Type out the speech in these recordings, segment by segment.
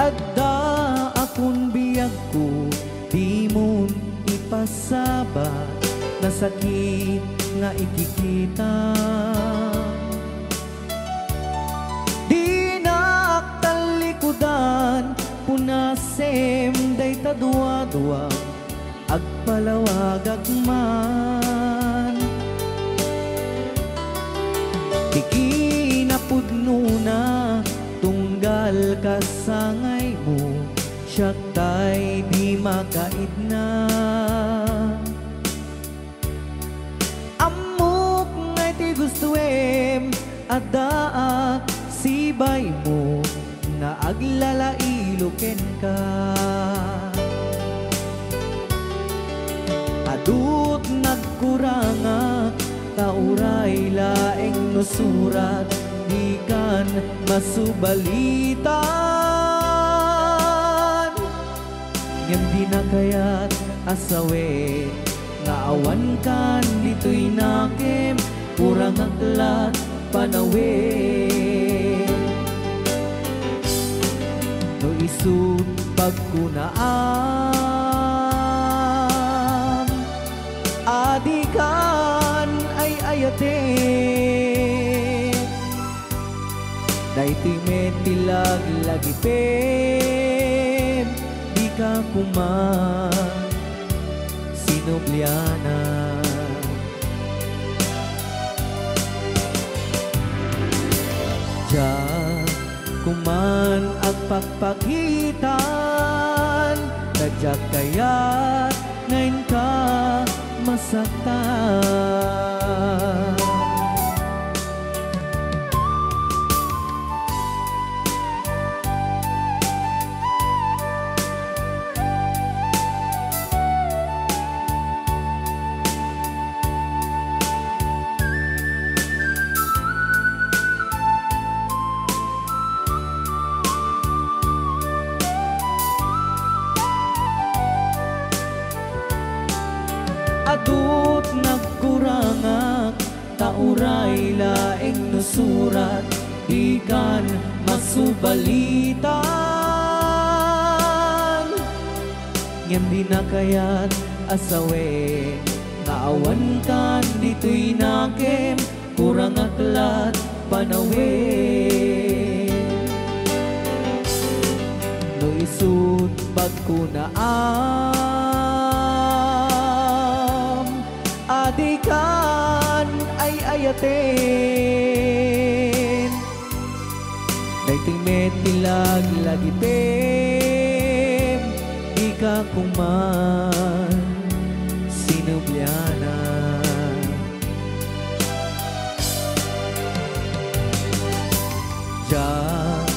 Adda akong biyag ko, di mo ipasabat na sakit nga ikikita. Di naktalikudan, punasem day tadwa-dwa, agpalawag agman. Di kinapudno na, tunggal kasangay mo, siya tay di makaid na. Amok ngay ti gustuem, adaak sibay mo, na aglalailuken ka. Adut nagkurangak, tauray laeng nusurat, di kan masubalitan. Ngem di na kaya't asawe, nga awan kan dito'y nakem, kurang aklat panawe. No isut pagkunaan, adikan ay ayate. Daytoy metilag lagi pem, di ka kuman sinubliana. Diyan kuman agpagpagitan, nadyak kaya't ngayon ka masaktan. Adut nagkurangak, tauray laeng nusurat, ikan masubalitan. Ngem di na kaya't asawe, naawan kan dito'y nakem, kurang aklat panawe. No isut pagkunaan, adikan ay ayaten. Daytoy metilag lagi tem, di ka kuman sinubliana. Diyan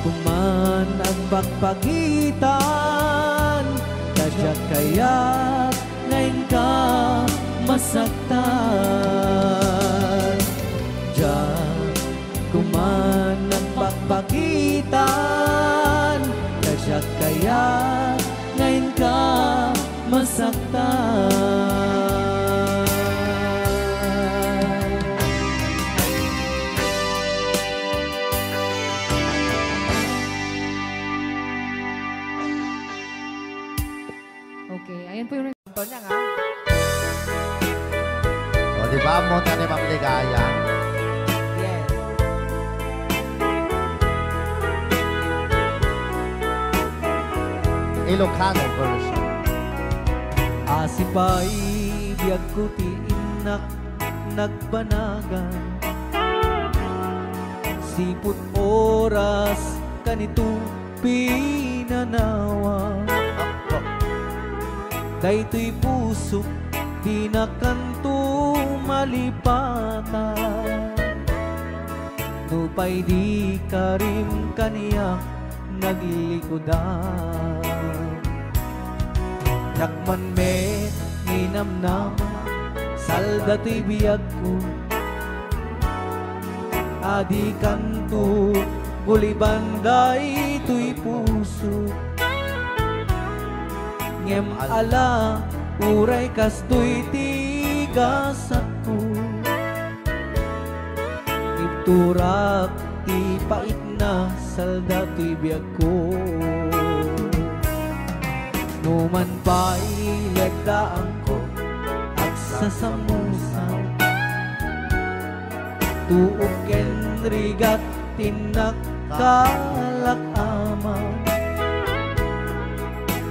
kuman agpagpagitan, kadyak kaya't ngayon ka masaktan. Diyan kuman nagpagpagitan, kadyak kaya't ngayon ka masaktan. Okay, ayan po yung ito niya nga. O, diba? Munta ni Ma'am Ligaya. Yes. Ilocano version. Asipay biyag ko ti inak nagbanagan, siput oras kanito pinanawa. Daytoy pusok di na kanto malipatan, nupay di karim kaniyak naglikodan. Yakman me ninamnam, salda to'y biyag ko, adi kanto gulibanday to'y puso. Ngem ala uray kastoy tigas ako, iturak ti pait na salda to'y biyag ko. Numan pa'y lagdaan ko at sasamusan, tuog ken rigat tinakkalak amang.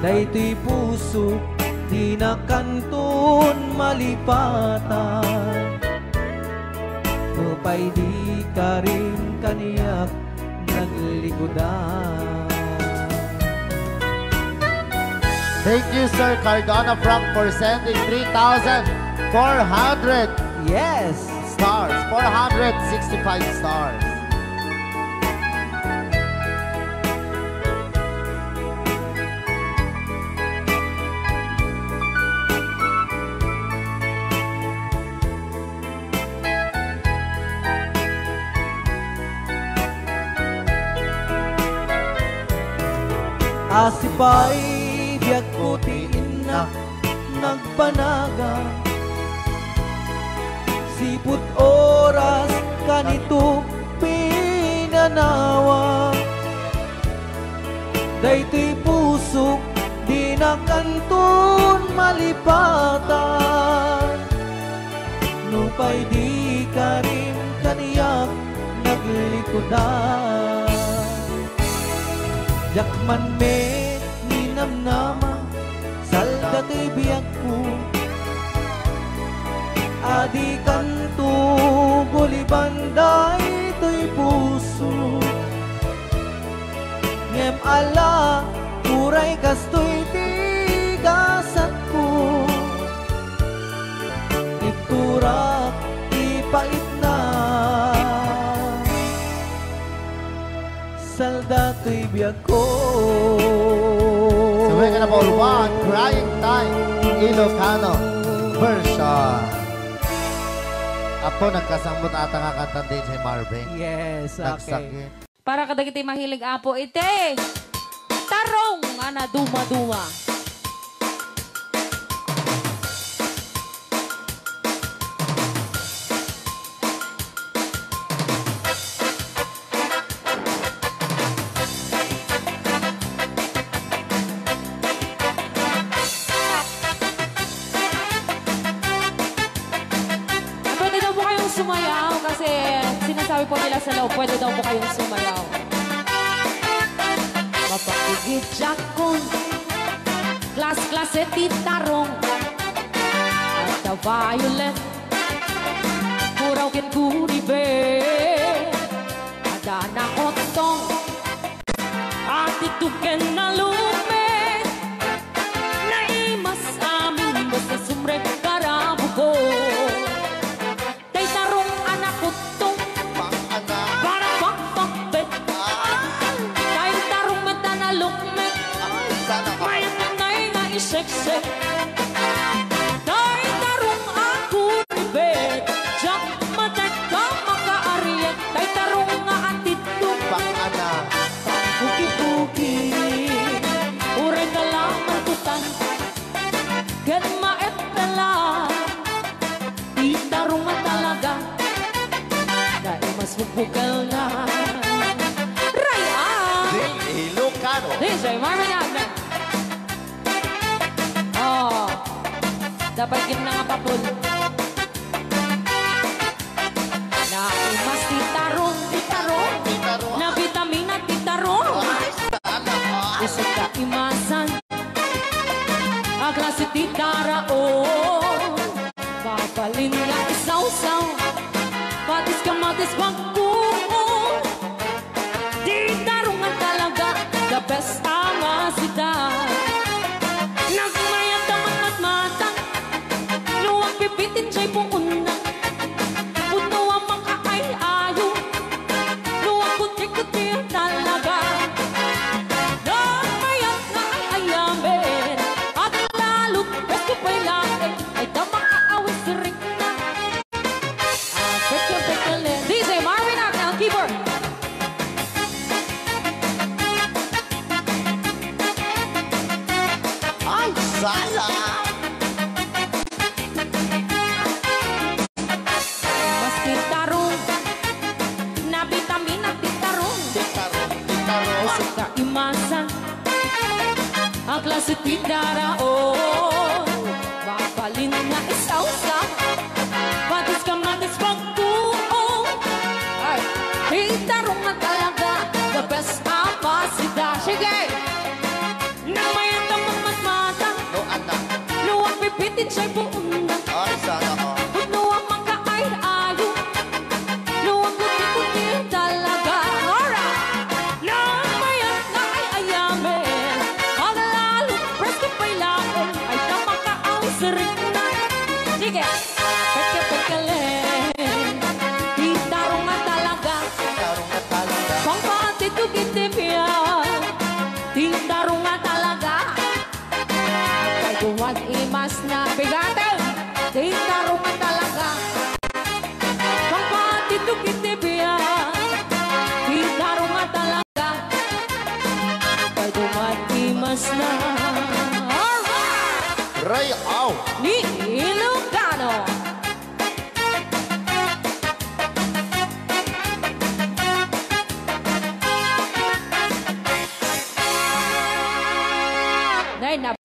Daytoy puso di na kanton malipatan, mapay di ka rin kaniyak naglikodan. Thank you, Sir Cardona Frank, for sending 3,400 Yes! stars. 465 stars. Asipay biyag ko ti ina nagpanaga, siput oras kanito pinanawa. Daytoy pusok di na kanton malipatan, nupay di ka rin kaniyak naglikodan. Jakman me ninamnama salda to'y biyag ko, adi kanto gulibanday to'y puso. Ngem ala uray kasto'y tigasat ko, iturak ipait na salda to'y biyag ko. Sabay ka na po, one, Crying Time, Ilocano version. Apo, nagkasambot ata nga kanta din si Marvin. Yes, okay. Nagsakit. Para kadag iti mahilig apo ite. Tarong ana duma-duma. Pwede daw po kayong sumayaw kasi sinasabi po nila sa loob, pwede daw po kayong sumayaw. Mapakigit jakon, klas-klase titarong, at the violet, muraw kin kunibe, ada na kotong, at ituken na lume, na imas amin basta sumre karabo ko. Kay tarong anak kotong, para pakpakbet, kay tarong meta na lukmet, may nanay nga iseksek. Kay tarong ako ribet, jak matek ka makaariet, kay tarong nga atitong, buki-buki, uray ka lang malkutan, ken maet ka lang, di tarong nga talaga, dahil mas bukbukal na. Raya! Ilocano. DJ Marvin Agnes. Oh, dapat yun na nga papul. Na umas titarong, na vitamina titarong. Isot ka imasan, aglasi titaraon. Papalin nga isaw-saw, patis kamatis pagkuon. Titarong nga talaga, the best ama sita. Nagmayat naman matmatang, luwag pipitin siya'y puuna. Puno ang mga ay-ayo, luwag kuti-kuti talaga. Nagmayat na ay-ayamin, at lalo't best ko pa'y laking, ay kamakaawis rin na. Pekal-pekalin. DJ Marvin Agnes, keyboard. Ay, sala! Mas titarong, na vitamina titarong. sa kaimasan ang klase tindaraon. Mapalin na isausa, matis ka matis pagtuong. Ay, hitarong na talaga, the best amasida. Sige! Nang mayan ka magmatmata, No, anak. luwag pipitin siya'y buong na. Ay, sana ko. Luwag magkaay-ayo, luwag kuti-kuti talaga. Alright! Nang mayan ka ay ayamin, malalalo, presko pa'y lain, ay tamakaaw sa rin na. Sige! Pagka-pagkalin, hitarong nga talaga, Tarong na talaga. pangpatitugitipyan, hitarong nga talaga. Kay duwag imas na bigatin, hitarong nga talaga. Pangpatitugitipyan, hitarong nga talaga. Kay duwag imas na. Alright! Ray, aw! Ni Ilocano. Nay na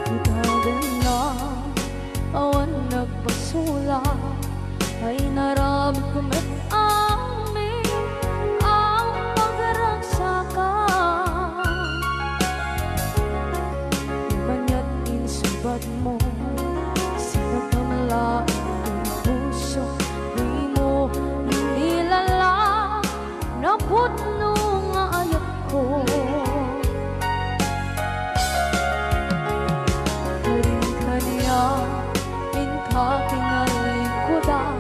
itagan na awan nagpasula ay naramit ko met amin ang pagragsakan. Manya't insubat mo sinagkamalain ang puso, di mo nilala na putno nga ayat ko. Kanya inka kinalikudan,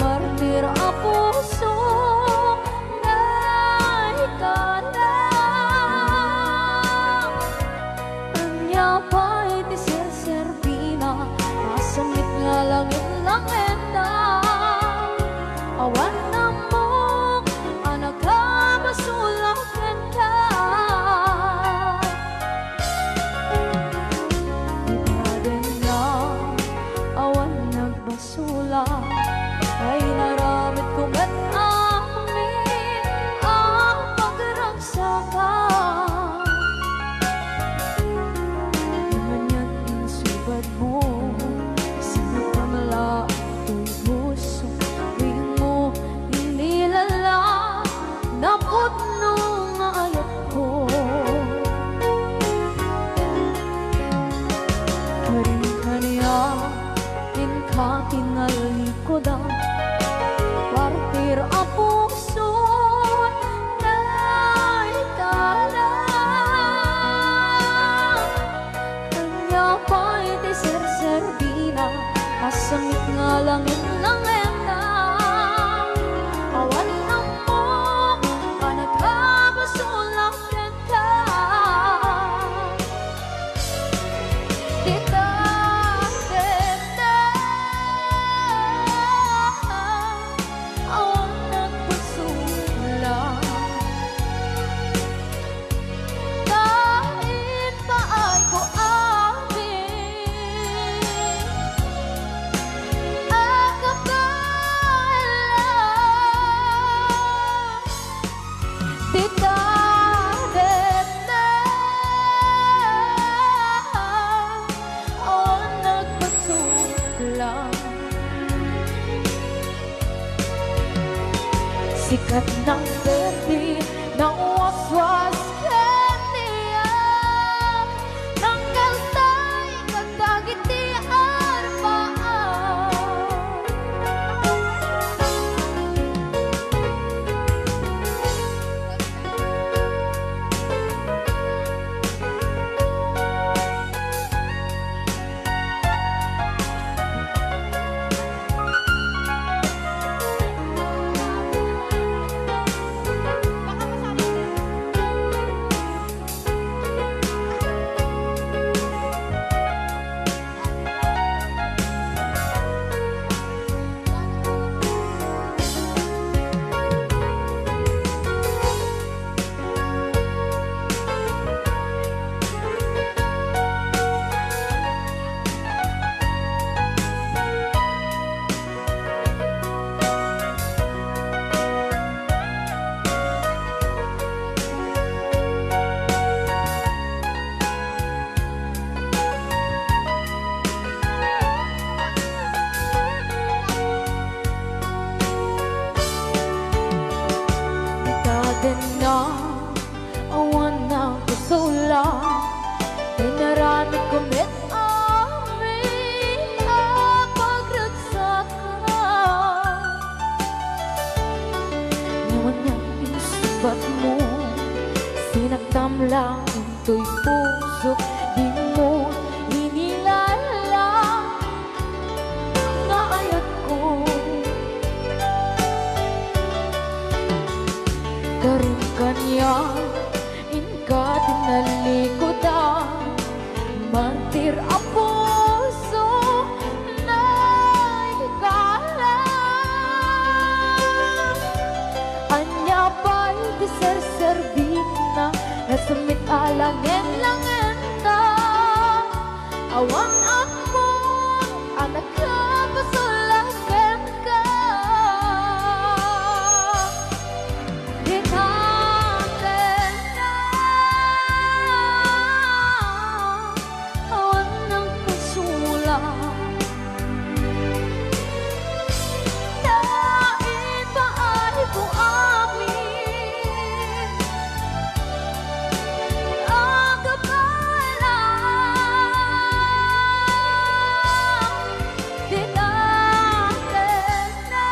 martir a puso na ikalang. Kanya pa'y tisir-serbina, masamit nga langit lang enda. Awan na mo, anak ka masulang enda. Basula ay naramit ko at amin ang pagragsakan. Manya't insubad mo sinagkamala ang puso, di mo inilala na putno nga ayat ko. Kanya inka kinalikudan, partir a puso na ikalang. Kanya pa'y tisir-serbina, masamit nga langit lang enda. Awan na mo, panagkabasulang enda. Kita sikat ng berde ng waswas kaniya, tanggal tay kagdagiti arbaan. ito'y puso, di mo hinilala nga ayat ko. Karin kanya, inka tinalikodan, mantir a puso na hikala. Anya ba'y di serserbi na nasumit alangin langin na awan ako anak ka pasulakan ka. Di natin na awan ng pasulat. Dahil ba ay buamin ang kapala. Di natin na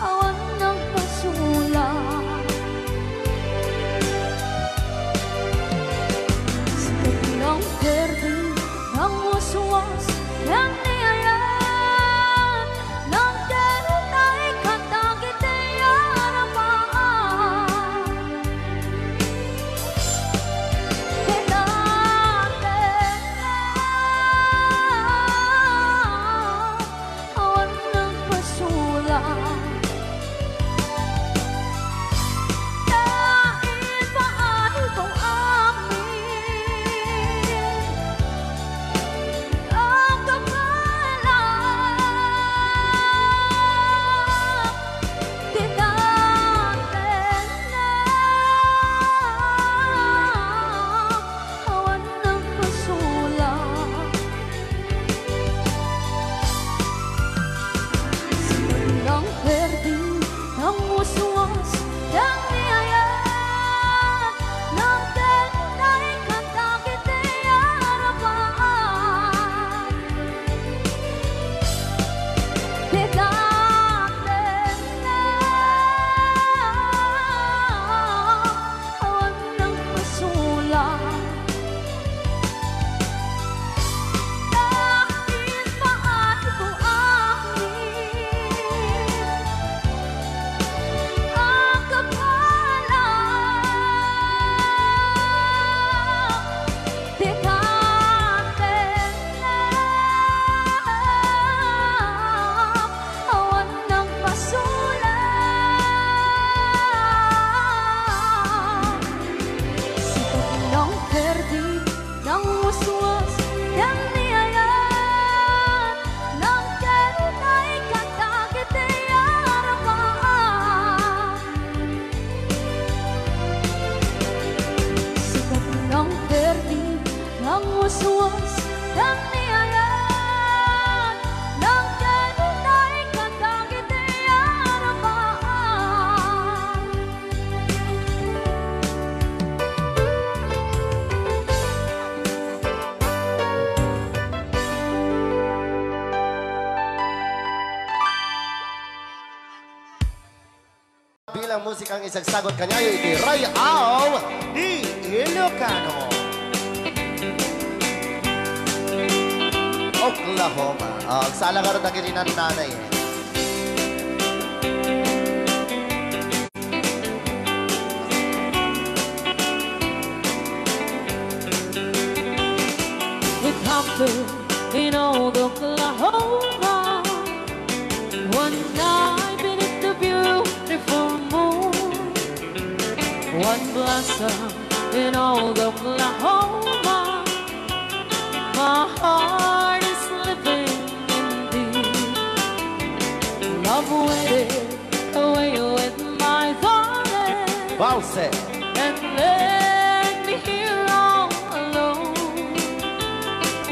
awan ng pasulat. Sikat ng berde, ng waswas, ng niyayan, ng darat ay katagit ay harapan. Di natin na awan ng pasulat. Dahil ba ay buamin ang kapala. Di natin na awan ng pasulat. Ng berde, ng waswas, ng niyayan, ng darat ay katagit ay harapan. Di natin na awan ng pasulat. Dahil ba ay buamin ang kapala. Di natin na awan ng pasulat. Sikat ng berde, ng waswas, ng niyayan, ng darat ay katagit ay harapan. Sikat ng berde, ng waswas, ng niyayan, ng darat ay katagit ay harapan. Bilang musikang isagsagot kanyayo iti Rayaw ni Ilocano. Oklahoma. Ang sala ka rin na gininan nanay. It happened in old Oklahoma one night beneath the beautiful moon. One blossom in old Oklahoma. My heart is living in deep love waited away with my darling. Valse. And let me here all alone.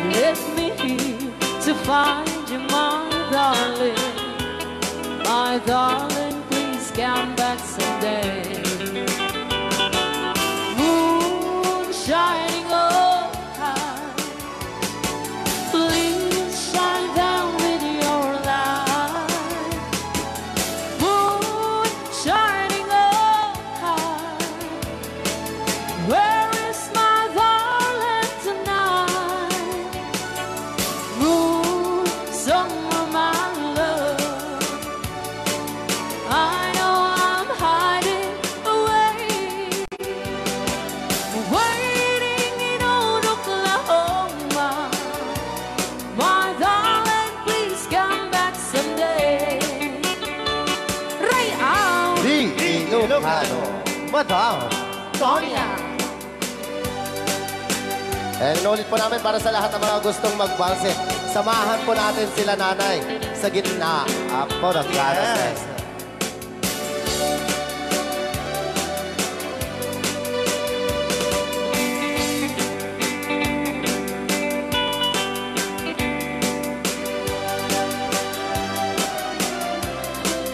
Let me here to find you, my darling. My darling, please come back someday. Moon shining oh high, please shine down with your light. Moon shining oh high, Where is my darling tonight? Moon, summer, my love. I know I'm hiding away, waiting in old Oklahoma. My darling, please come back someday. Ray out, Di Ilocano. Madam. Sonia. Inulit po namin para sa lahat ng mga gustong magbalse. Samahan po natin sila nanay sa gitna. Ako nagkarases.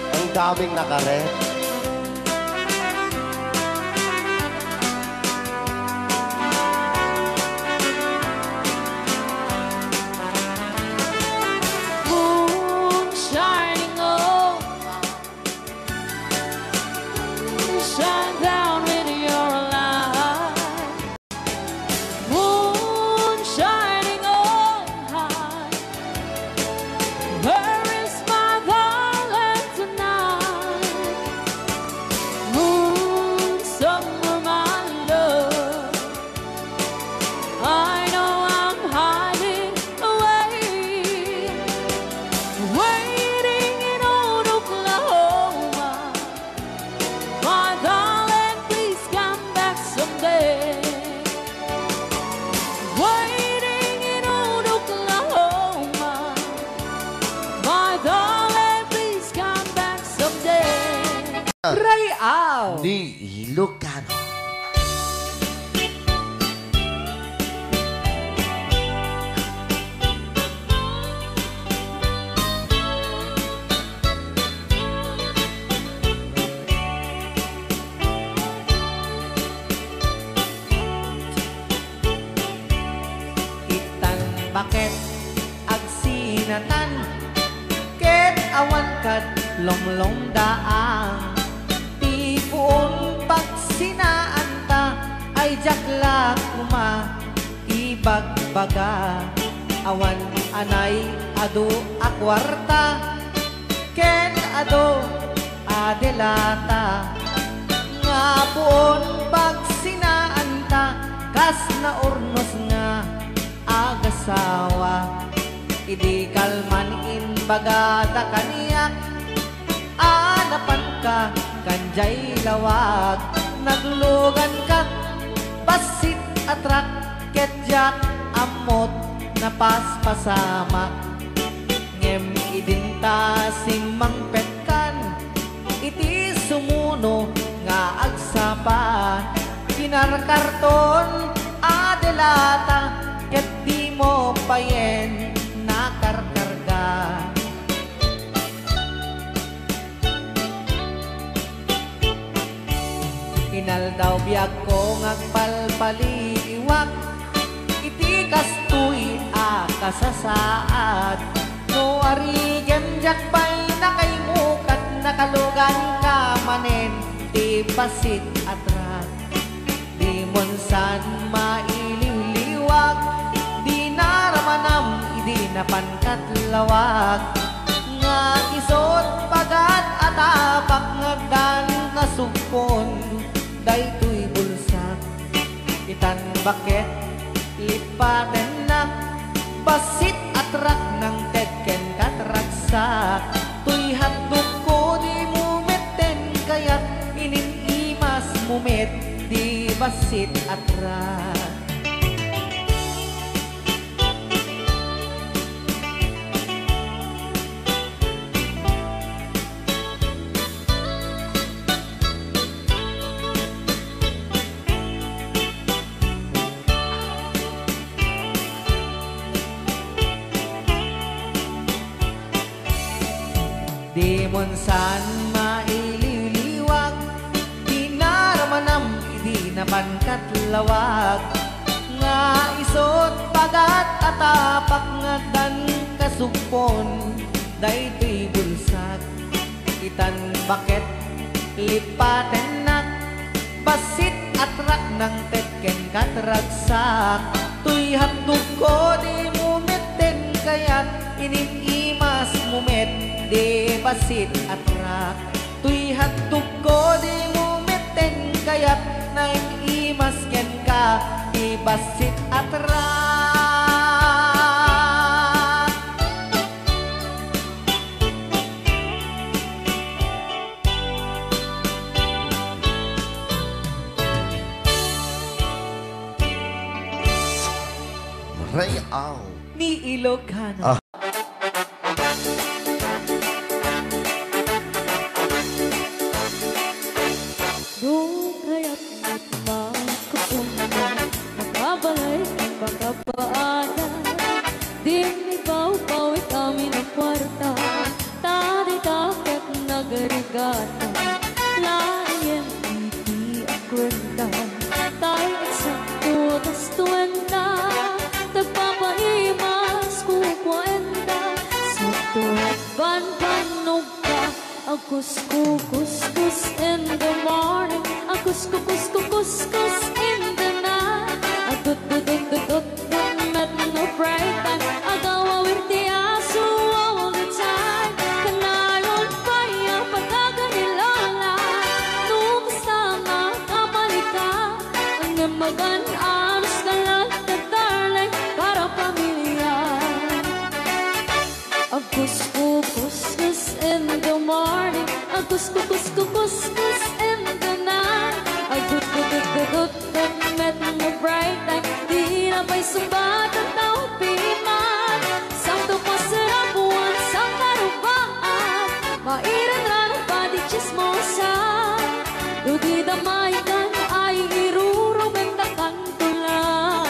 Ang daming nakaret. Moon shining on, shine down with your light. Moon shining on high. Where is my darling tonight? Moon, summer, my love. I know I'm hiding away, waiting in old Oklahoma. My darling, please come back someday. Waiting in old Oklahoma. My darling, please come back someday. Ray out. Di Ilocano. Itan bakit agsinatan ket awan kad lomlom daang ti puon pagsinaan ta ay jaklak kuma ibagbaga awan anay adu akwarta ken adu adelata nga puon pagsinaan ta kas na urnos nga agasawa idi kalman in bagada kaniyak anapan ka kanjay lawag naglugan kat pasit atrak ketjak amot na paspasama ngem idinta simang petkan iti sumuno nga agsapa kinarkarton adelata ket di mo payen nakarkarga inal daw biyag ko ngagpalpaliwak iti kastoy a kasasaad no arigem jakbay nakaimukat nakalugan ka manen di pasit atrak di monsan mailiwliwag di naramanam idi napankat lawag nga isot pagat atapak ngagdan kasugpon daytoy bulsak itan bakit lipaten na basit atrak ng tedken katraksak tuy hatdok ko di mumeten kayat ininimas mumet di basit atrak di monsan maililiwag di naramanam idi napankat lawag nga isot pagat atapak nga dan kasugpon daytoy bulsak itan bakit lipaten nak basit at rak ng tetken katragsak. Tuy handog ko di mumeten kayat inimimas mumet di basit at rak. Tuy handog ko di mumeten kayat na imimas ken ka di basit at rak. Real Ni Ilocano. Doon kaya't magkapunta, nakabalay ang pagkapaanan. Di ikaw-pawi kami ng kwarta, tadi-takot nagarigata. Layan iti ang kwenta, tayo eksakto tas tuwenta. Tagpapaimas ko kwenta, sa tuwag ban-banog ka. Akus-kukus in the morning, akus-kukus in the night. Agud-dud-dud-dud met no bright time, agawawirti aso all the time. Kanayon pa yung pagkaganilala, numasta nga kamalika. Ang magan-anos ka lang na darling, para pamilya. Akus-kukus in the morning, akus-kukus in the night. Agud-dud-dud met no bright time, di na pa'y sumbat ang taong piman. Sakto pa sarap buwan sa karubaan, mairan pa di chismosa. Di damay kan ay irurumenta kantulan.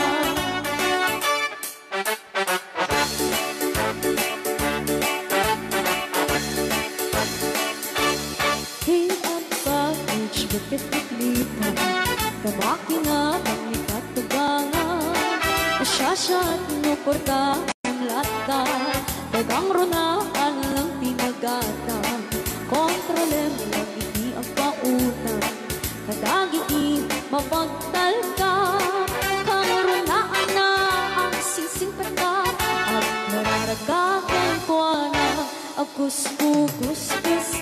Di ang package bakit iklita, kamakina pagnikatugangan. Asyasya at nuporta ang lata, dagang runaan lang tinagata. Kontrolem lang iti ang pautan, kadagiti mapagtal ka. Karunaan na ang sisingpata, at nararagagan ko na. Akus-kukus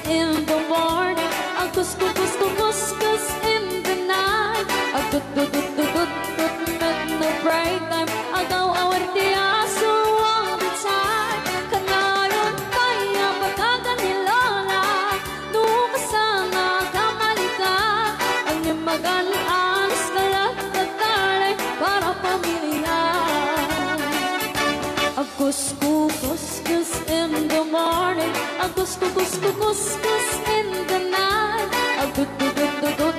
in the morning, akus-kukus in the night. Agud-dud-dud-dud met no bright time, agaw-awar di aso all the time. Kanayon kaya pagkaganilala, numasama kamalika. Ang magan-anos ka lang na talay, para pamilya. Akus-kukus in the morning, akus-kukus in the night. Agud-dud-dud-dud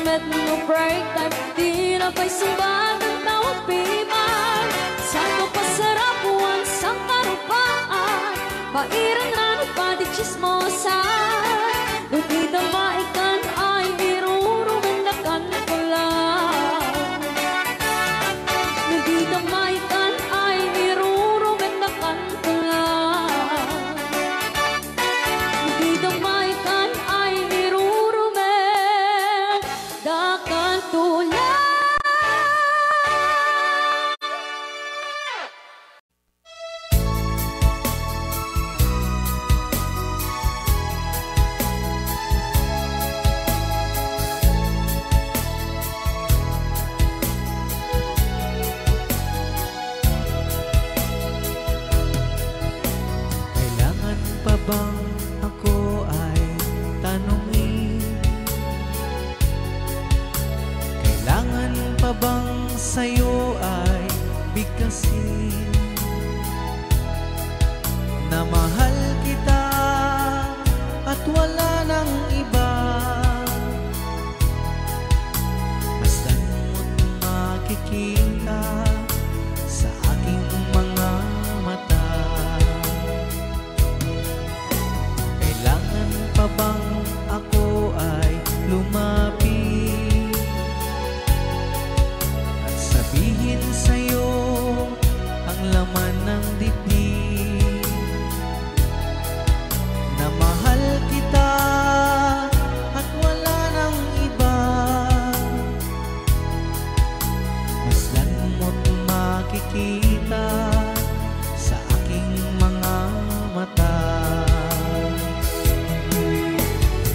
met no break time, di na pa'y sumbat ang tawag piman. Saan pa sarap buwan sa karupaan, mairan-ran pa di chismosa. Di damaikan ay irurumendakan ko lang. Di damaikan ay irurumendakan ko lang. Di damaikan ay irurumendakan ko lang. Kailangan pa bang ako ay tanungin? Kailangan pa bang sa'yo ay bigkasin? Na mahal kita at wala nang iba. Basta't mo't makikita sa aking mga mata. Kailangan pa bang ako ay lumapit at sabihin sa'yo ang laman ng dibdib? Na mahal kita at wala nang iba. makikita sa aking mga mata.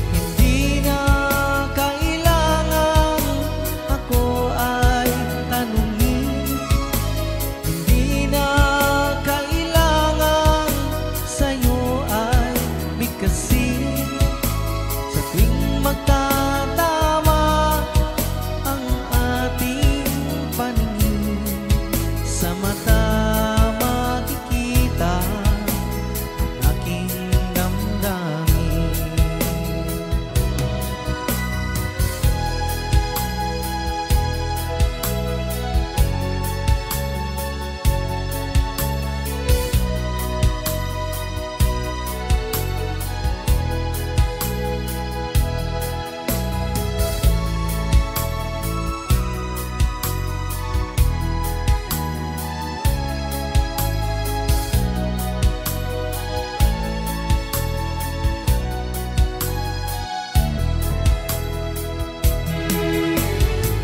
Hindi na kailangan ako ay tanungin, hindi na kailangan sa'yo ay bigkasin. Sa tuwing magtatama ang ating paningin, sa mata makikita ang aking damdamin.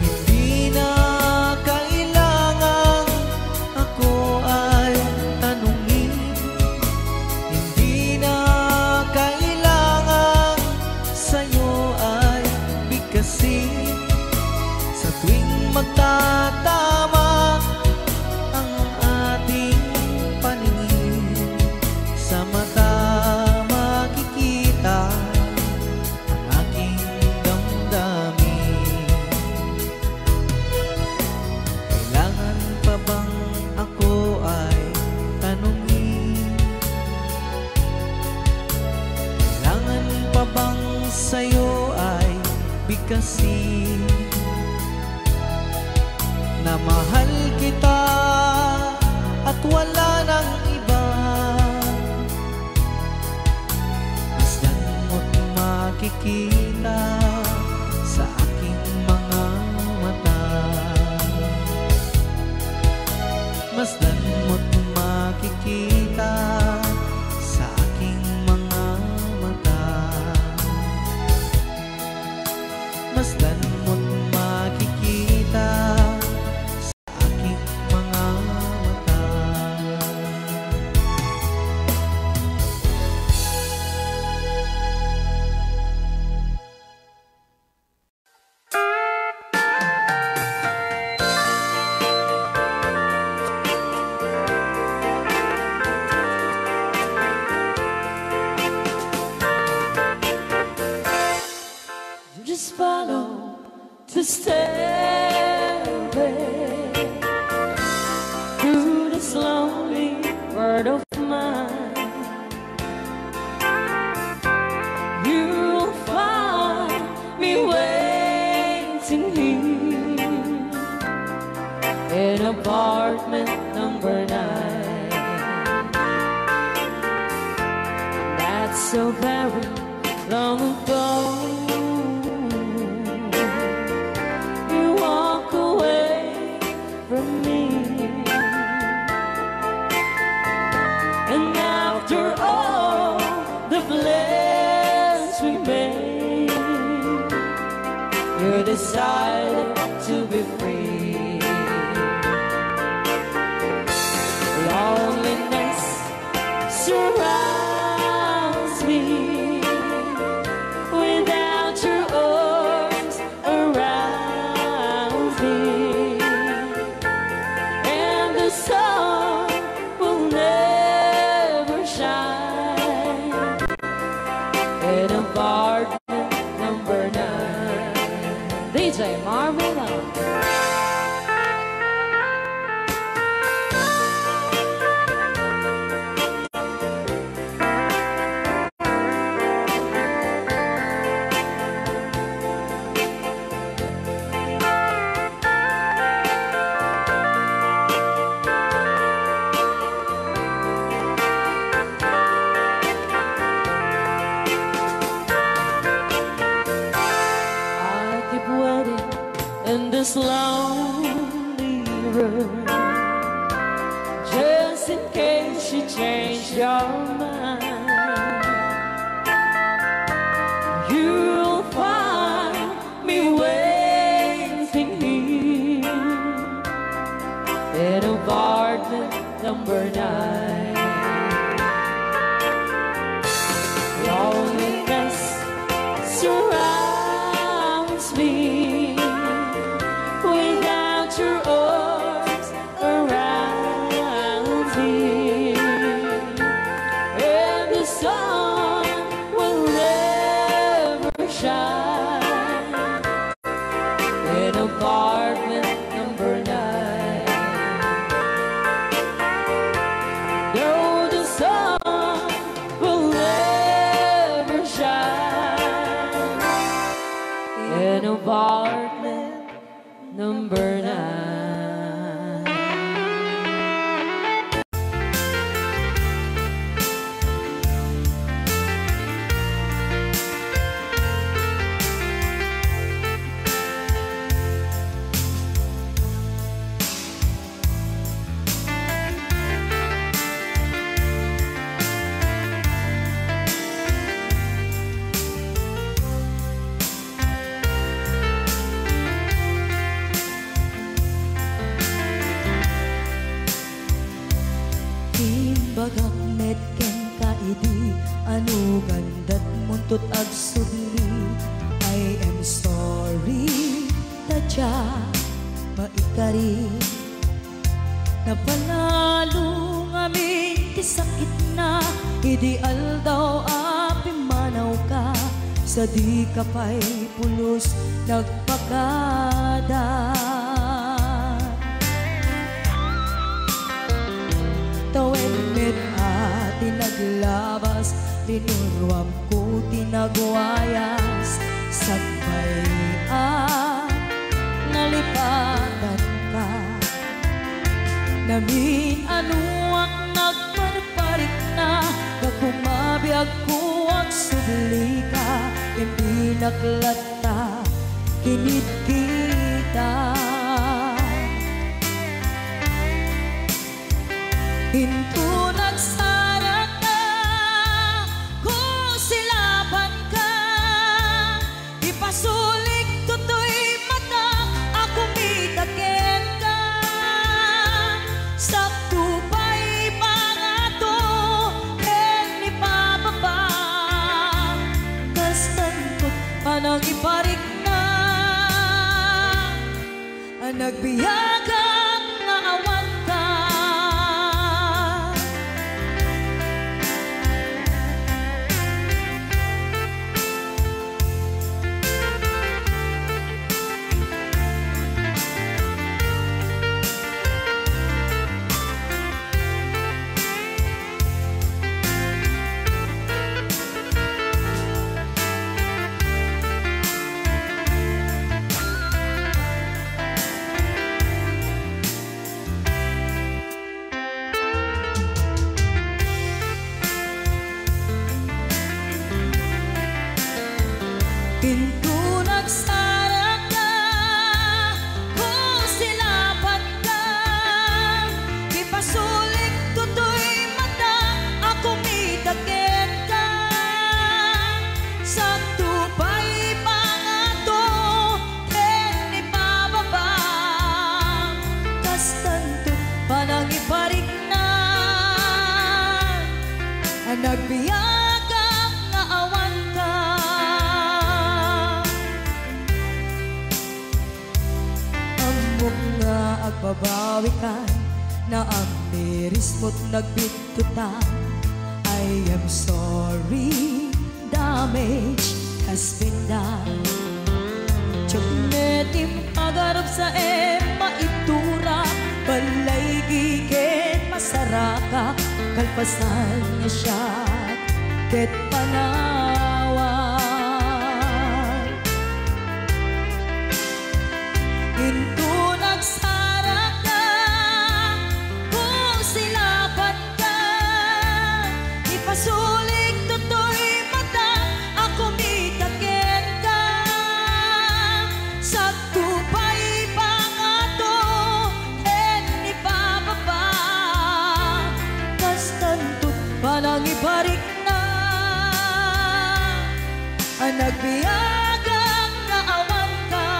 Hindi na kailangan ako ay tanungin, hindi na kailangan sa'yo ay bigkasin. Sa tuwing magtatama ang ating paningin, sa mata makikita ang aking damdamin. Kailangan pa bang ako ay tanungin? Kailangan pa bang sa'yo ay bigkasin na mahal kita at wala nang iba? Masdan mo't makikita sa aking mga mata. Masdan mo't makikita sa aking mga mata. Masdan mo't makikita sa aking mga mata. Just follow the stairway through this lonely world of mine. You'll find me waiting here in apartment number 9. That's so very long ago. Decided to be free. Loneliness surrounds me without your arms around me, and the sun will never shine in apartment number 9. DJ Marvela. In this lonely room, just in case you change your mind, you'll find me waiting here in apartment number 9. Loneliness surrounds me without your arms around me, and the sun will never shine in apartment number 9. No, the sun will never shine in apartment number 9. Bagak met ken kaidi anu gandat muntut ag sudli. I am sorry tadya maikari napanalo ngamin ti sakit na ideal daw api manaw ka sa di kapay pulos nagpakada. Tawen met ati naglabas, tinurwam ko tinagwayas. Sagbay nalipatan ka, namin anuak nagparparik na. Kakumabiyag ko ang subli ka, hindi naklata, kinit kita. Hinto nagsara ka, kung silaban ka, ipasulik tutoy mata, ako mitakin ka. Sakto pa'y pangato, ken ipababa, kastan ko panang iparik na. Ang nagbiyagang nga awan ka, pinto nagsara ka, kung silaban ka, ipasulik tutoy mata, ako mitakin ka. Sakto pa'y pangato, ken ipababa, kastanto panang iparik na. Ang nagbiyagang nga awan ka, nga agbabawi ka, na ang miris mo't nagbitutan. I am sorry, damage has been done. Tiyoknetim agarap sa maitura, balay gigen masaraka, kalpasan niya siya ket panawan. Hinto nagsara ka, kung silaban ka, ipasulik tutoy mata, ako mitakin ka. Sakto pa'y pangato, ken ipababa, kastanto panang iparik na. Ang nagbiyagang nga awan ka,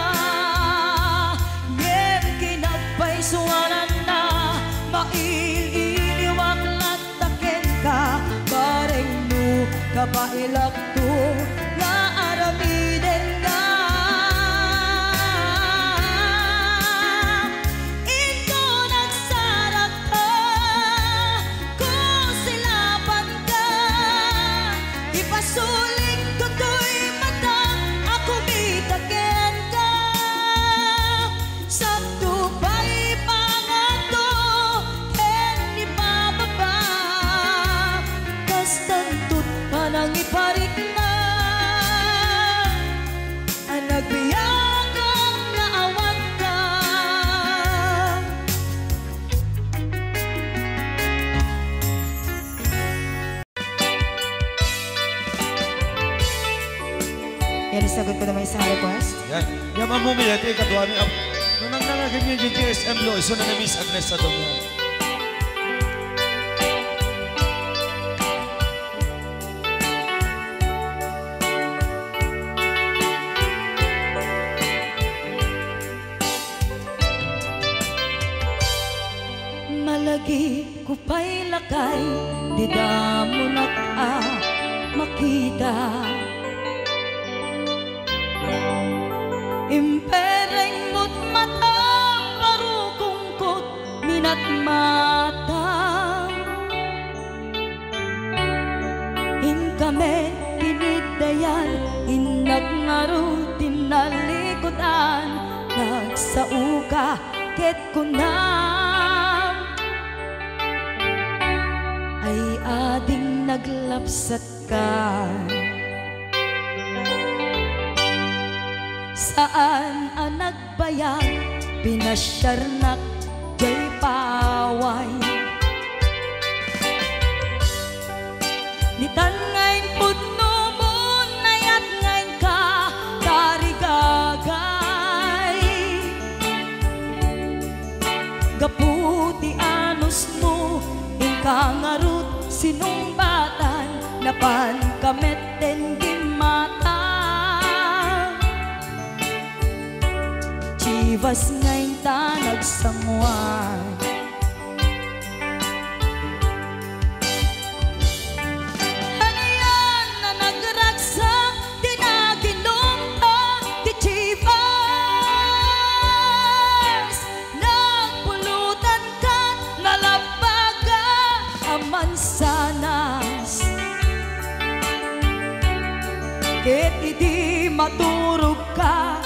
ngem kinagpaisuanan na, iliwaklat taken ka bareng nu kapailak tu nga aramiden nga ito nagsarap ka kung silapan ka ipasuling tutoy mata ako mitaken ka sabto pa'y pangato ken ni bababa kastantut panang iparik na ang nagbiyagang naawat ka yan isagot ko naman isang request. Yan. Yan ang mumilati katwa ni nung nangnangagin niya yung GSM lo, iso na na Miss Agnes sa doon. Malagi ko pa'y lakay di damo makita impereng mo't mata parukungkot minat mata in kami pinidayan inag ngaro tinalikutan nagsauka ket kunam ay ading naglapsat ka saan ang nagbayag pinasyarnak jay paway nitan ngayon putno mo nayat ngayon ka tarigagay gaputi anos mo ingkangarut sinumbatan napan kameten gimata chivas ngayon ta nagsamuan hanayan na nagragsak tinaginom ta ti chivas nagpulutan ka nalabaga amansanas ket idi maturog ka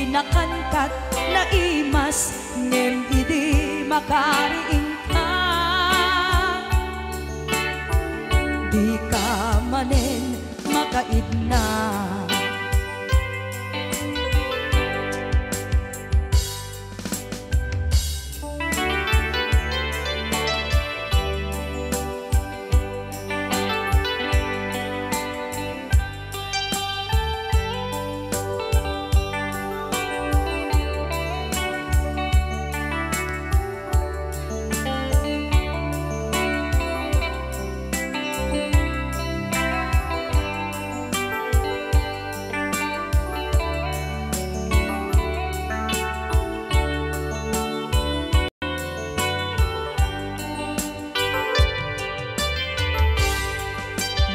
nakankat na imas ngem idi makariing ka di ka manen makaidna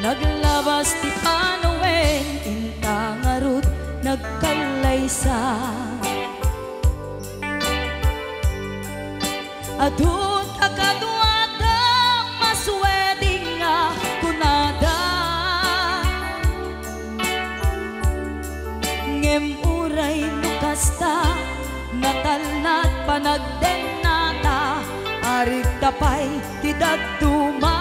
naglabas ti panawen intangarut nagkalaysa adun akaduada masweding nga kunada ngem uray nukasta natalnat panagdenata arig tapay ti daduma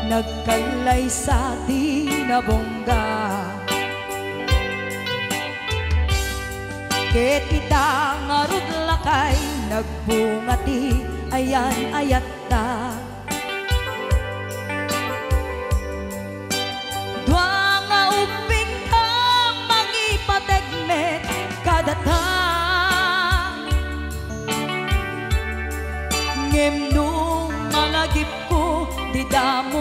nagkailay sa tinabongga ket ita ngarud lakay nagbungati ayan ayat ta dua nga uping ka mangipategmet kadata ngem nung malagip ko di damo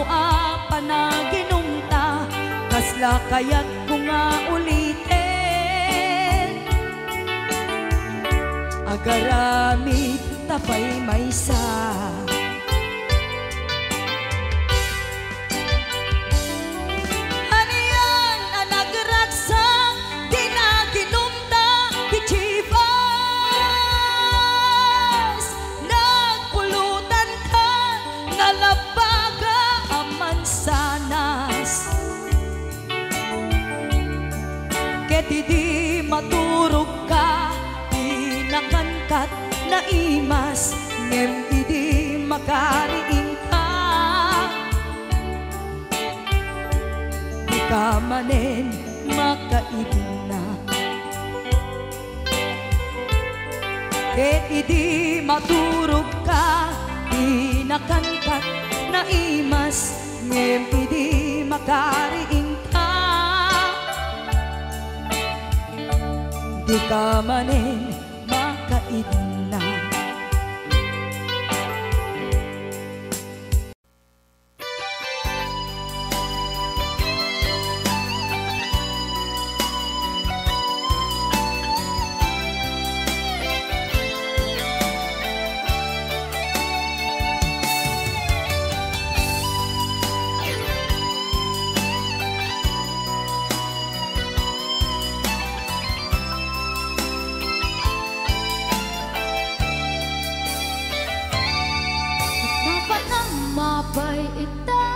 panaginumta kasla kayat ko nga ulitin agaramid tapay maysa. Aniyan ang nagragsak, di na ginumta, di chivas. Nagpulutan ka, nalabaga ang mansanas. Ket di maturog ka, di nakangkat na imas, ngem idi makariing ka. Di ka manen makaibna, ket idi maturog ka, di nakangkat na imas, ngem idi makariing ka. Di ka manen makaidna. Mapay ita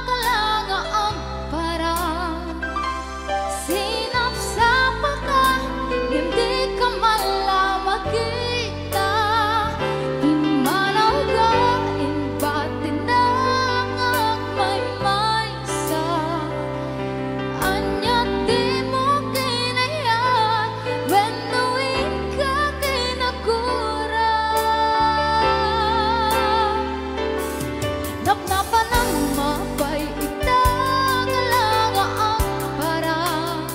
kalanga ang parang sinap sa paka, hindi ka malamag kita. Imanaw ka, imbatin na ang may sa anya di mo kinaya, when knowing ka kinakura. Napnapan ng mapay ita kalanga ang parang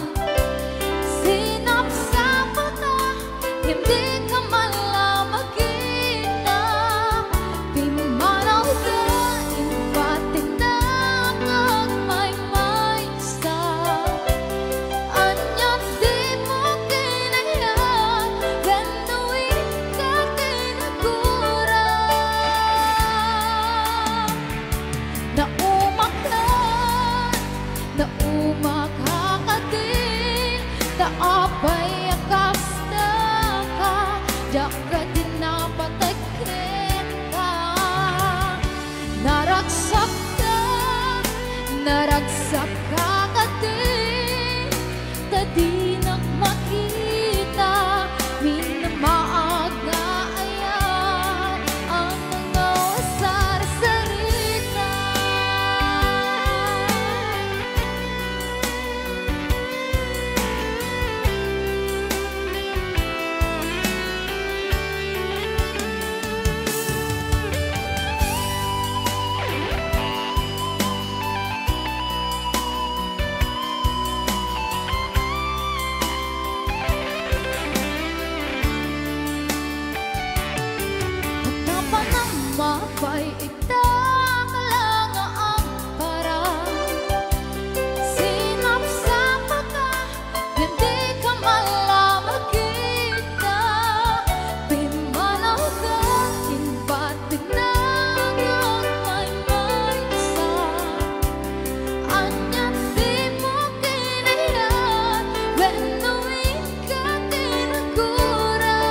sinap sa mata, hindi ka malamag kita. Pimanaw ka, imbatin na ang may sa anya di mo kinaya, when knowing ka kinakura. Naumakakadin, taapay akas na ka, diaka din napatagkin ka. Naragsak kakadin, tadi nang makita, minamaag na ayan ang mga wasar-sarita. Mapay ita kalanga ang parang sinap sa mata, hindi ka malamag kita. Pimanaw ka, imbatin na ang may sa anya di mo kinaya, when knowing ka kinakura.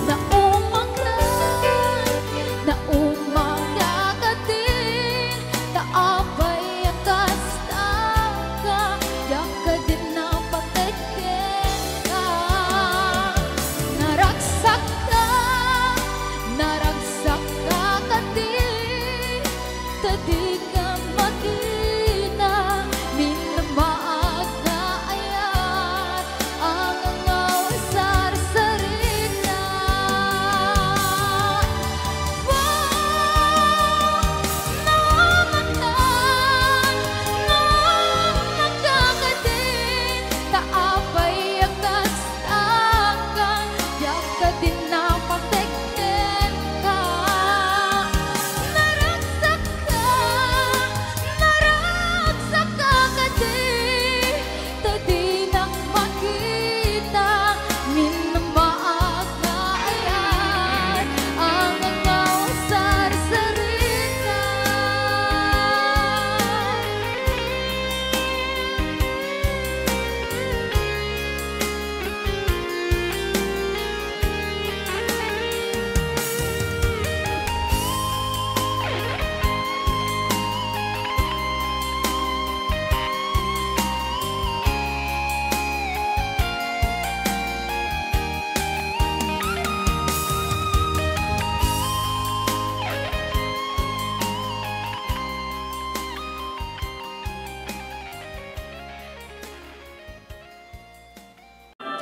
Naumakra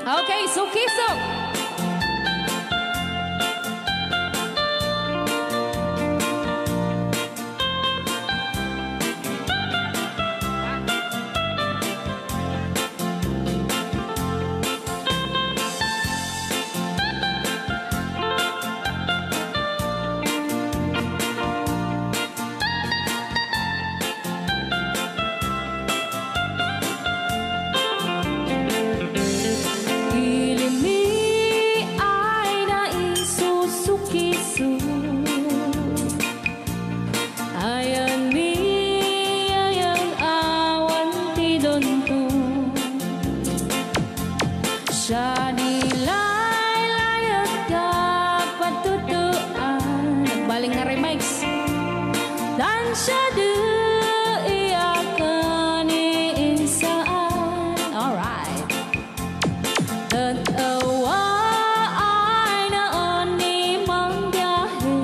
Okay, sukisok. Siya nilay-layat ka patutuan. Nagbaling na remix. Dan siya iyakan iinsaan. Alright. Tatawa ay naon ni mang biyahe.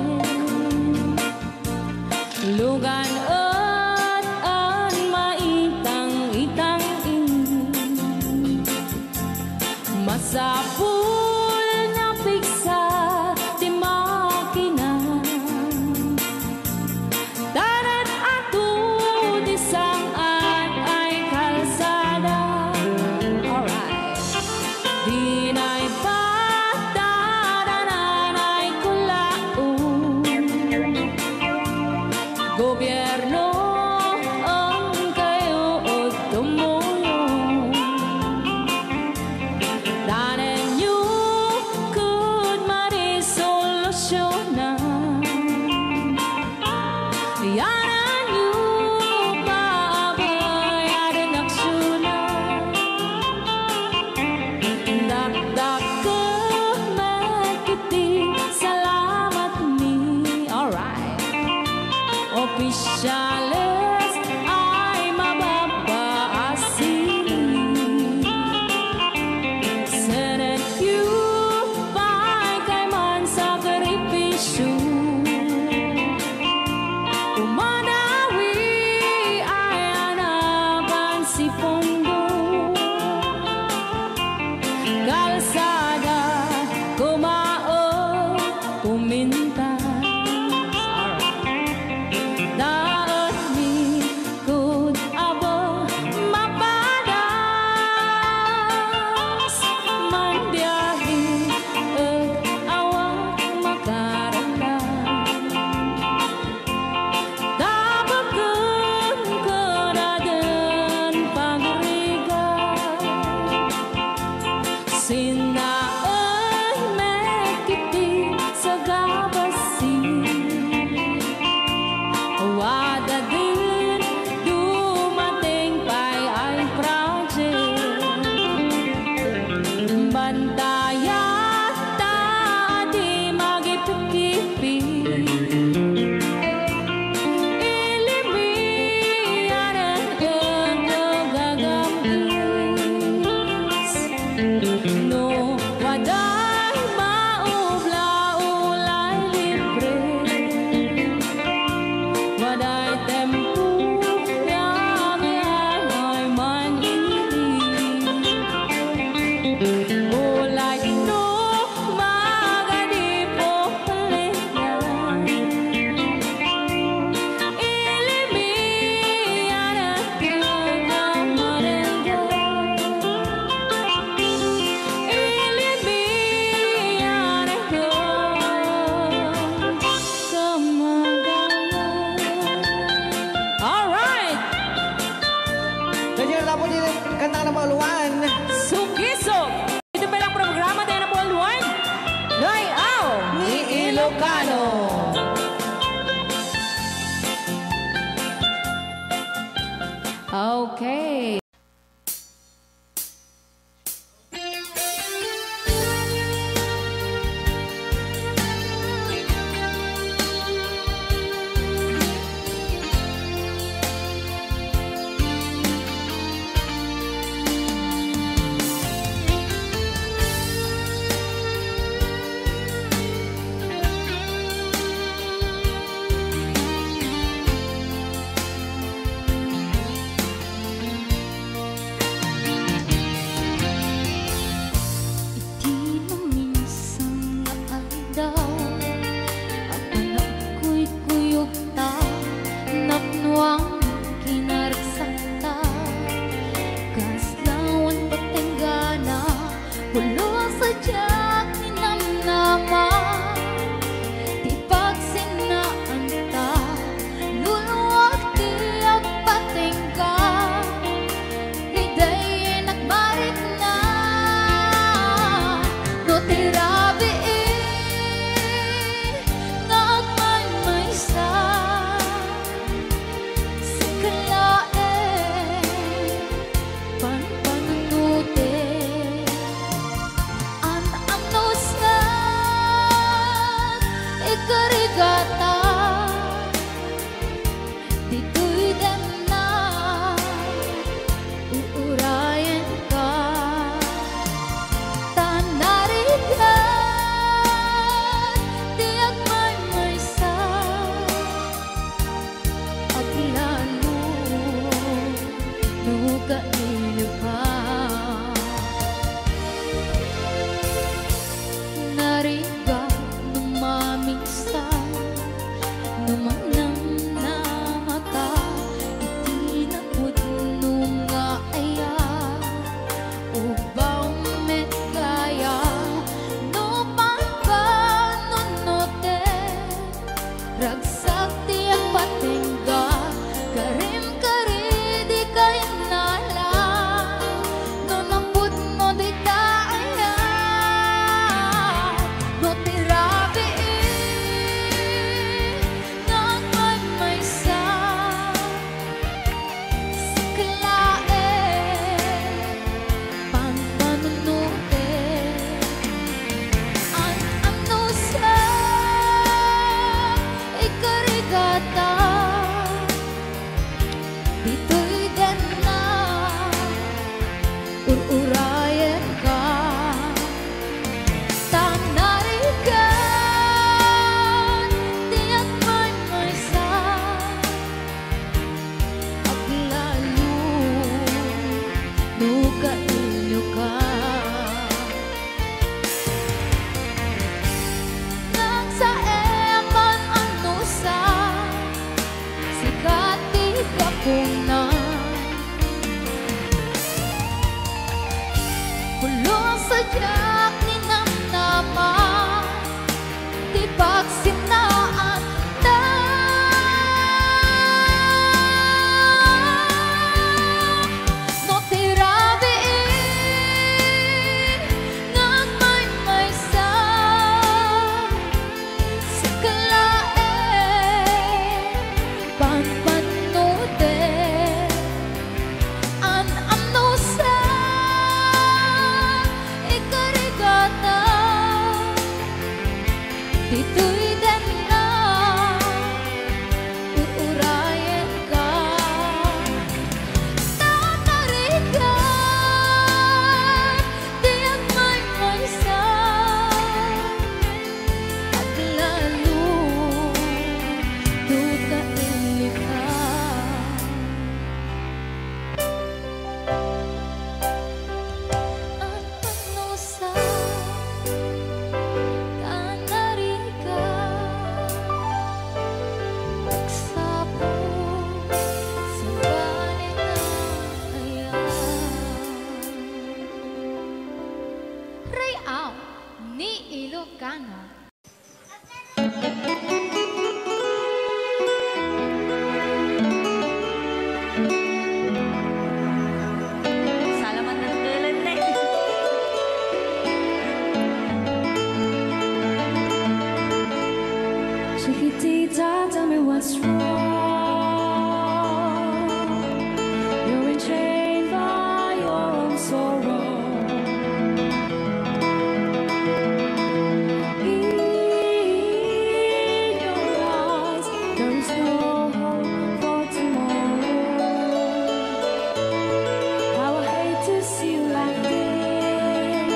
Lugan at an maitang-itang masapul na piksa di makina. Darat ato di saan ay kalsada. Alright. Di na'y patadanan ay kulaon. Gobyerno ang kayo o tumulong. Danan nyo could marisolusyonan. Yanan nyo pabayaran aksyonan. Dakdak ka magkiti, salamat mi. Alright. Opisyales ay mababaasin. Senate you kay man sakripisyo. Umanawi ay anapan si Pondo. Kalsada kumao puminta. Daan ni kud abo mapadas man biyahe ug awang makaramdam. Dabagan karadan pagrigan. Sinaon mekiti sa gabasin. Wada din dumating pa'y ay project. Bantayan ta di magipikipi. Ilimiyan ang gagamis. No, waday maubla-ulay libre. Waday tempo yang ay man ini. Ulay no magadipo liyan. Ilimiyan ang kagamarengan. Ilimiyan ang kagamarengan. Alright! Ganyan na po din kanta ng mauluan. Sukisok! Ito ba lang Yung sadyak ni namnaman di pagsinaan na no tirabiin ng may sa kalae panpanude an amno sa ikarigata dito'y din na uurayan ka tatarikan di ang may sa at lalo duta ilika ang panusa tanarika pagsapo sa banin na ayan Rayaw ni Ilocano. Salamat ng kailan na Chiquitita, tell me what's wrong. You're enchained by your own sorrow. In your eyes, there is no hope for tomorrow. How I hate to see you like this.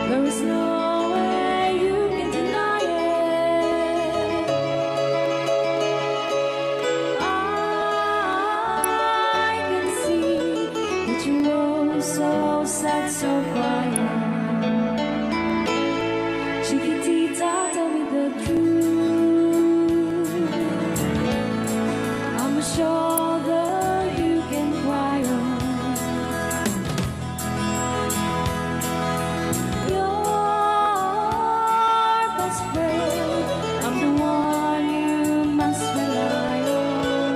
There is no way you can deny it. I can see that you're so sad, so quiet. Chiquitita, tell me the truth. I'm a shoulder you can cry on. Your best friend, I'm the one you must rely on.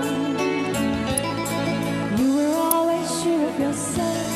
You were always sure of yourself.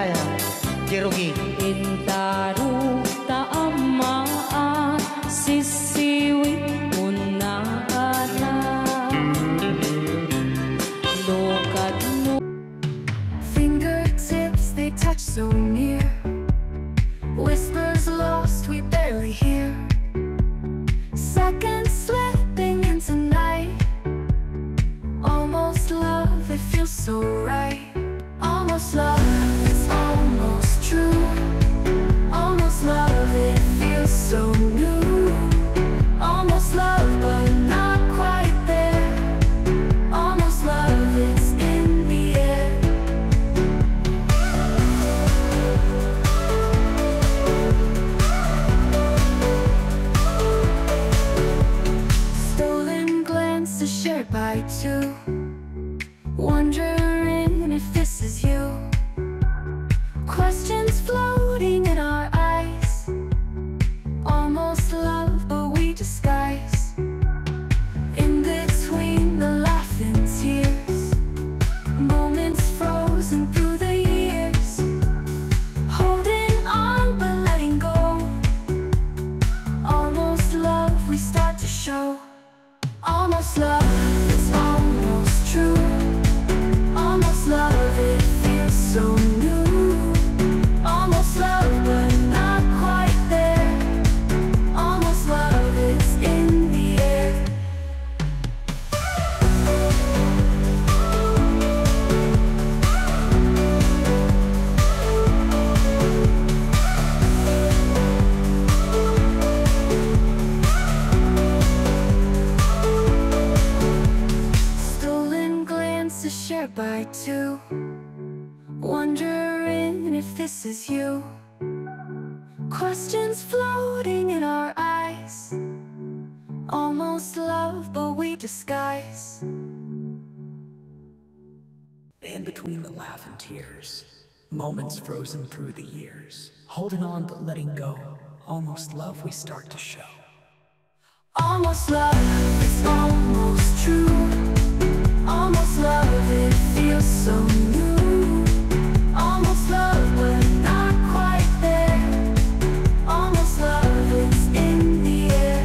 Yaya. Jerugi. Intaru taamaan sisiwit unana Lokat mo Fingertips, they touch so near. Whispers lost, we barely hear. Seconds slipping into night. Almost love, it feels so right. Almost love, it's almost true. Almost love, it feels so new. Almost love, but not quite there. Almost love, it's in the air. Stolen glances shared by two, wondering if this is you. Questions floating in our eyes. Almost love, but we disguise. In between the laughing tears, moments frozen through the years. Holding on but letting go. Almost love, we start to show. Almost love, it's almost true. Almost love, it feels so new. Almost love, but not quite there. Almost love, it's in the air. Stolen glances shared by two, wondering if this is you. Questions floating in our eyes. Almost love, but we disguise. In between the laugh and tears, moments frozen through the years. Holding on but letting go. Almost love, we start to show. Almost love, it's almost true. Almost love, it feels so new. Almost love, but not quite there. Almost love, it's in the air.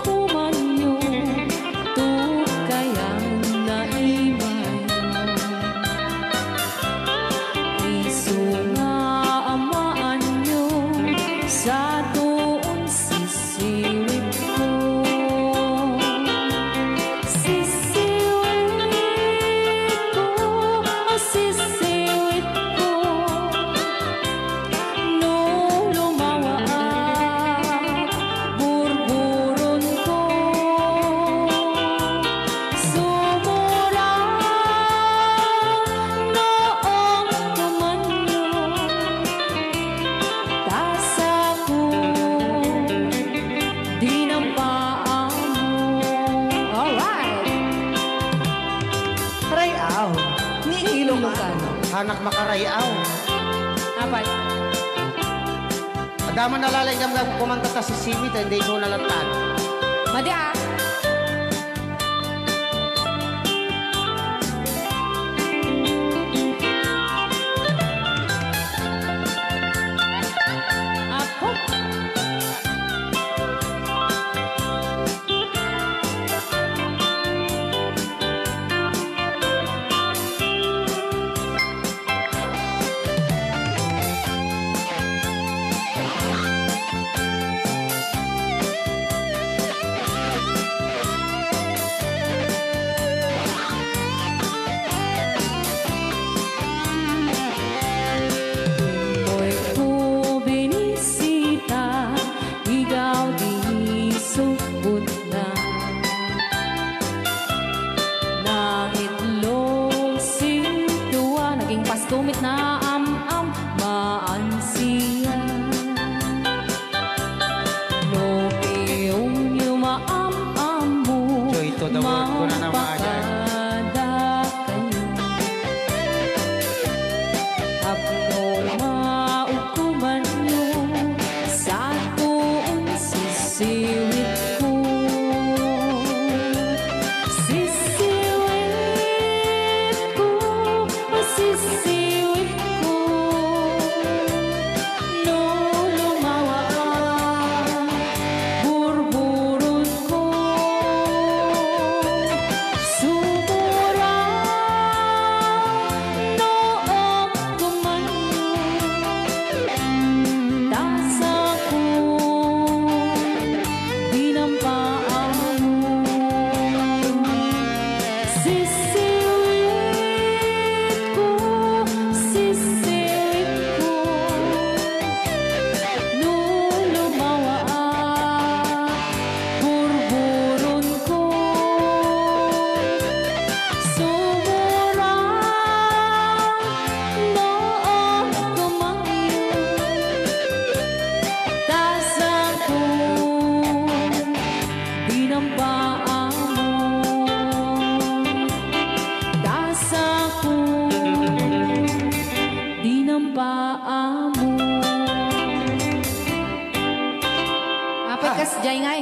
kumanyo tukayang naimay Isu nga amaan nyo sa doon sisiwit ko Sisiwit ko, oh sisiwit ko No lumawa burburon ko Sumura noong kumanyo Tasa ko dinampaan mo Alright! Rayaw. Ni Ilocano. Anak makarayaw. Apat. Adaman nalalay kang kumanta ta si Simi, hindi ko nalatan. Madi ah. Apo. kahit naam-am maansiya. No iyong yumaam-am mo, Joy to the world ko na naman yan. Apno maukuman nyo sa tuong sisiwit ko. Sisiwit ko, sisiwit ko. No lumawa ang burburot ko. Sumura noong kumanyo. Tasa ko, dinampaan mo. Sisiwit ko, sisiwit ko. Nung lumawa ang burburon ko. Sumura noong kumanyo. Tasa ko, dinampaan mo. Tasa ko, dinampaan mo. Apa kas jay ngay?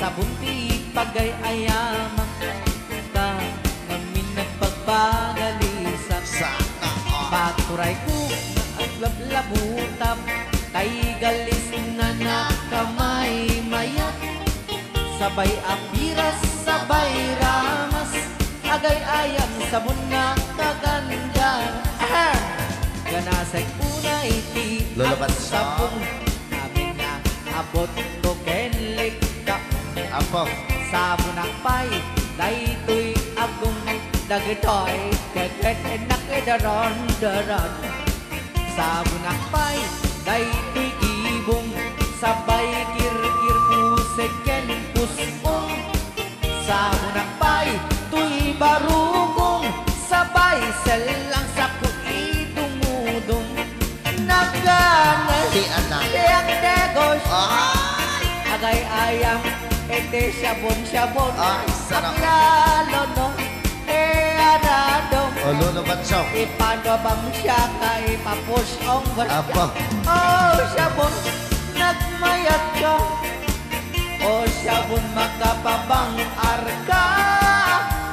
sabon ti pagay-ayaman ka ngamin nagpagbagalisan Sana all. paturay ko at lablabutap tay galis na nakamay mayat sabay apiras sabay ramas agay-ayang sabon na kaganda ganasay unay ti Lulaban at sa- sabon amin na abot ko kenlik ka Apo. sabon akpay daytoy agong dagitoy keket enak daron sabon akpay daytoy ibong sabay kirkir puseken pusong sabon akpay tuy barugong sabay selang sa kuidumudong naganas Di anak. Tiang degos Ay! agay-ayang ete sabon-sabon Ay, sarap. ang lalo no arado O luluban siya. ipano bang siya kay papush ong Apo. oh sabon nagmayat ka oh sabon makapabang arka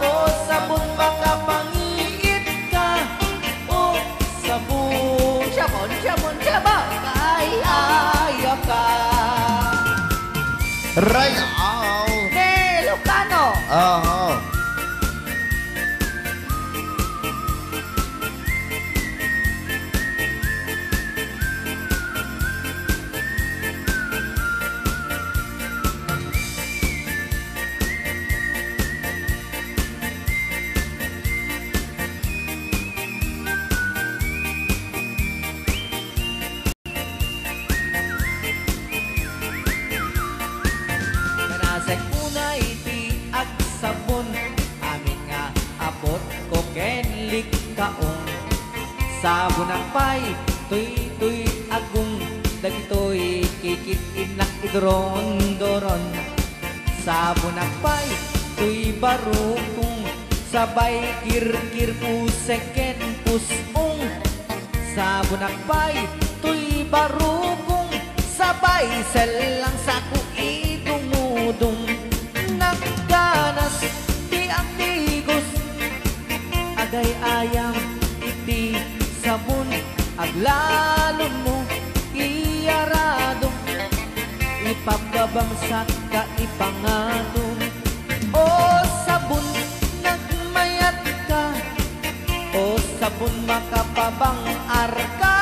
oh sabon makapangiit ka oh sabon sabon kay ayaw ka Right out. Ilocano Oo. Kanasay unay ti ag sabon amin nga abot ko kenlik kaong sabon ang pay tuy agong dagitoy kikit inak idron sabon ang pay tuy barukong sabay kirkir puseken pusong sabon ang pay tuy barukong sabay selang sa kuidumudong nagganas ti ang tigos agay-ayang iti sabon aglalo mo iyarado ipagkabangsak ka ipangatong o sabon nagmayat ka o sabon makapabang arka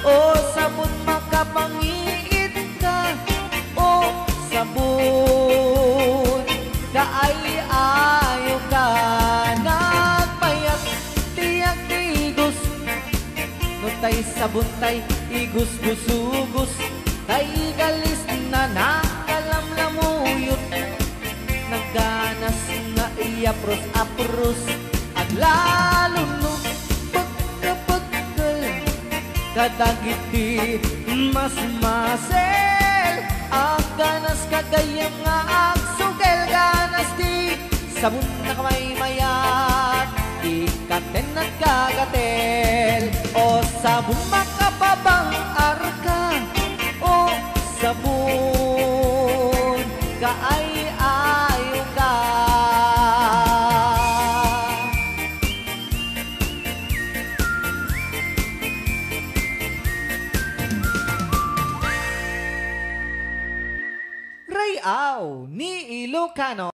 o sabon makapangiit ka o sabon kaay-ayo ka nagpayat tiyak tigos no tay sabon tay igus-gusugos tay galis na nakalamlamuyot nagganas nga apros aglalo no pagkapagkal kadagiti mas masel ganas kagayam nga agsugel ganas di sabon na kamay mayat ikaten at kagatel o sabon makapabang arka o sabon kaay-ayo ka Rayaw ni Ilocano.